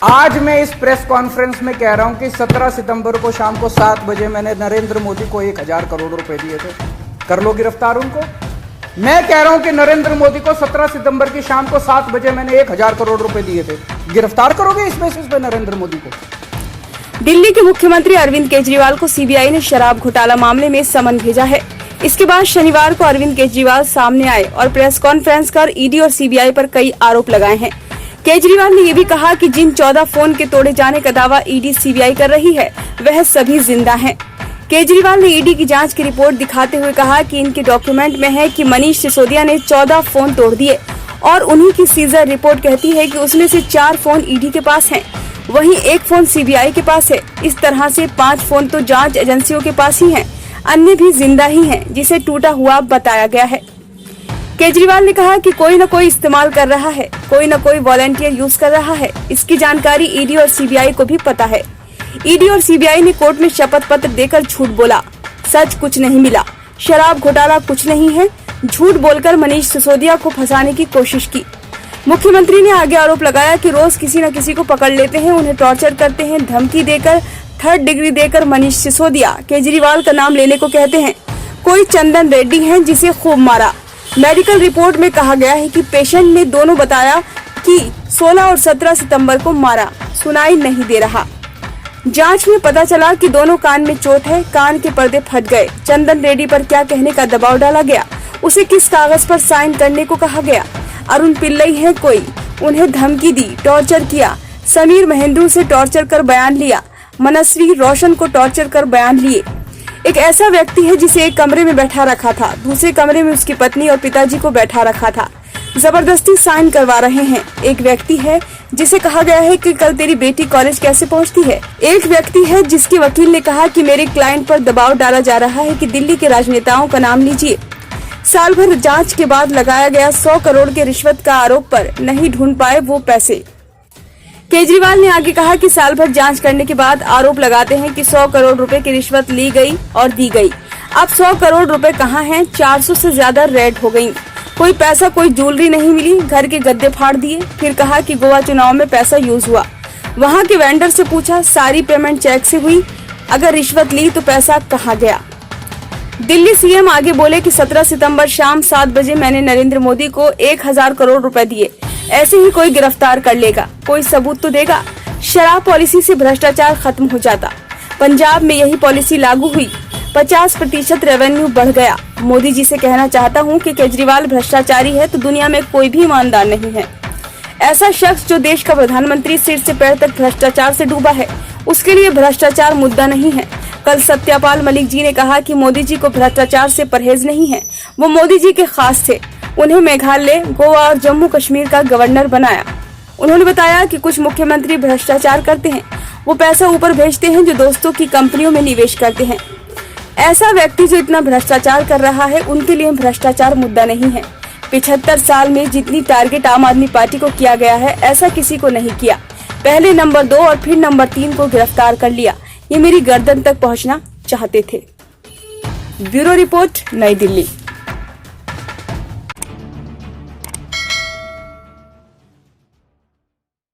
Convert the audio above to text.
आज मैं इस प्रेस कॉन्फ्रेंस में कह रहा हूं कि 17 सितंबर को शाम को 7 बजे मैंने नरेंद्र मोदी को 1000 करोड़ रुपए दिए थे। कर लो गिरफ्तार उनको। मैं कह रहा हूं कि नरेंद्र मोदी को 17 सितंबर की शाम को 7 बजे मैंने 1000 करोड़ रुपए दिए थे। गिरफ्तार करोगे इस बेसिस पे नरेंद्र मोदी को? दिल्ली के मुख्यमंत्री अरविंद केजरीवाल को सीबीआई ने शराब घोटाला मामले में समन भेजा है। इसके बाद शनिवार को अरविंद केजरीवाल सामने आए और प्रेस कॉन्फ्रेंस कर ईडी और सीबीआई पर कई आरोप लगाए हैं। केजरीवाल ने ये भी कहा कि जिन 14 फोन के तोड़े जाने का दावा ईडी सीबीआई कर रही है वह सभी जिंदा हैं। केजरीवाल ने ईडी की जांच की रिपोर्ट दिखाते हुए कहा कि इनके डॉक्यूमेंट में है कि मनीष सिसोदिया ने 14 फोन तोड़ दिए और उन्हीं की सीजर रिपोर्ट कहती है कि उसमें से 4 फोन ईडी के पास हैं, वहीं 1 फोन सीबीआई के पास है। इस तरह से 5 फोन तो जांच एजेंसियों के पास ही हैं, अन्य भी जिंदा ही हैं, जिसे टूटा हुआ बताया गया है। केजरीवाल ने कहा कि कोई न कोई इस्तेमाल कर रहा है, कोई न कोई वॉलंटियर यूज कर रहा है। इसकी जानकारी ईडी और सीबीआई को भी पता है। ईडी और सीबीआई ने कोर्ट में शपथ पत्र देकर झूठ बोला, सच कुछ नहीं मिला, शराब घोटाला कुछ नहीं है, झूठ बोलकर मनीष सिसोदिया को फंसाने की कोशिश की। मुख्यमंत्री ने आगे आरोप लगाया कि रोज किसी न किसी को पकड़ लेते हैं, उन्हें टॉर्चर करते हैं, धमकी देकर, 3rd डिग्री देकर मनीष सिसोदिया केजरीवाल का नाम लेने को कहते हैं। कोई चंदन रेड्डी है जिसे खूब मारा। मेडिकल रिपोर्ट में कहा गया है कि पेशेंट ने दोनों बताया कि 16 और 17 सितंबर को मारा, सुनाई नहीं दे रहा। जांच में पता चला कि दोनों कान में चोट है, कान के पर्दे फट गए। चंदन रेड्डी पर क्या कहने का दबाव डाला गया, उसे किस कागज पर साइन करने को कहा गया। अरुण पिल्लई है कोई, उन्हें धमकी दी, टॉर्चर किया। समीर महेंद्रू से टॉर्चर कर बयान लिया, मनस्वी रोशन को टॉर्चर कर बयान लिए। एक ऐसा व्यक्ति है जिसे एक कमरे में बैठा रखा था, दूसरे कमरे में उसकी पत्नी और पिताजी को बैठा रखा था, जबरदस्ती साइन करवा रहे हैं। एक व्यक्ति है जिसे कहा गया है कि कल तेरी बेटी कॉलेज कैसे पहुंचती है। एक व्यक्ति है जिसके वकील ने कहा कि मेरे क्लाइंट पर दबाव डाला जा रहा है कि दिल्ली के राजनेताओं का नाम लीजिए। साल भर जांच के बाद लगाया गया 100 करोड़ के रिश्वत का आरोप पर नहीं ढूंढ पाए वो पैसे। केजरीवाल ने आगे कहा कि साल भर जांच करने के बाद आरोप लगाते हैं कि 100 करोड़ रुपए की रिश्वत ली गई और दी गई। अब 100 करोड़ रुपए कहाँ हैं? 400 से ज्यादा रेड हो गयी। कोई पैसा, कोई ज्वेलरी नहीं मिली, घर के गद्दे फाड़ दिए। फिर कहा कि गोवा चुनाव में पैसा यूज हुआ। वहाँ के वेंडर से पूछा, सारी पेमेंट चेक से हुई, अगर रिश्वत ली तो पैसा कहाँ गया। दिल्ली सीएम आगे बोले कि 17 सितंबर शाम 7 बजे मैंने नरेंद्र मोदी को 1000 करोड़ रुपए दिए। ऐसे ही कोई गिरफ्तार कर लेगा, कोई सबूत तो देगा। शराब पॉलिसी से भ्रष्टाचार खत्म हो जाता। पंजाब में यही पॉलिसी लागू हुई, 50% रेवेन्यू बढ़ गया। मोदी जी से कहना चाहता हूं कि केजरीवाल भ्रष्टाचारी है तो दुनिया में कोई भी ईमानदार नहीं है। ऐसा शख्स जो देश का प्रधानमंत्री सिर से पैर तक भ्रष्टाचार से डूबा है, उसके लिए भ्रष्टाचार मुद्दा नहीं है। कल सत्यपाल मलिक जी ने कहा कि मोदी जी को भ्रष्टाचार से परहेज नहीं है। वो मोदी जी के खास थे। उन्हें मेघालय, गोवा और जम्मू कश्मीर का गवर्नर बनाया। उन्होंने बताया कि कुछ मुख्यमंत्री भ्रष्टाचार करते हैं, वो पैसा ऊपर भेजते हैं जो दोस्तों की कंपनियों में निवेश करते हैं। ऐसा व्यक्ति जो इतना भ्रष्टाचार कर रहा है, उनके लिए भ्रष्टाचार मुद्दा नहीं है। 75 साल में जितनी टारगेट आम आदमी पार्टी को किया गया है, ऐसा किसी को नहीं किया। पहले नंबर 2 और फिर नंबर 3 को गिरफ्तार कर लिया। ये मेरी गर्दन तक पहुंचना चाहते थे। ब्यूरो रिपोर्ट, नई दिल्ली।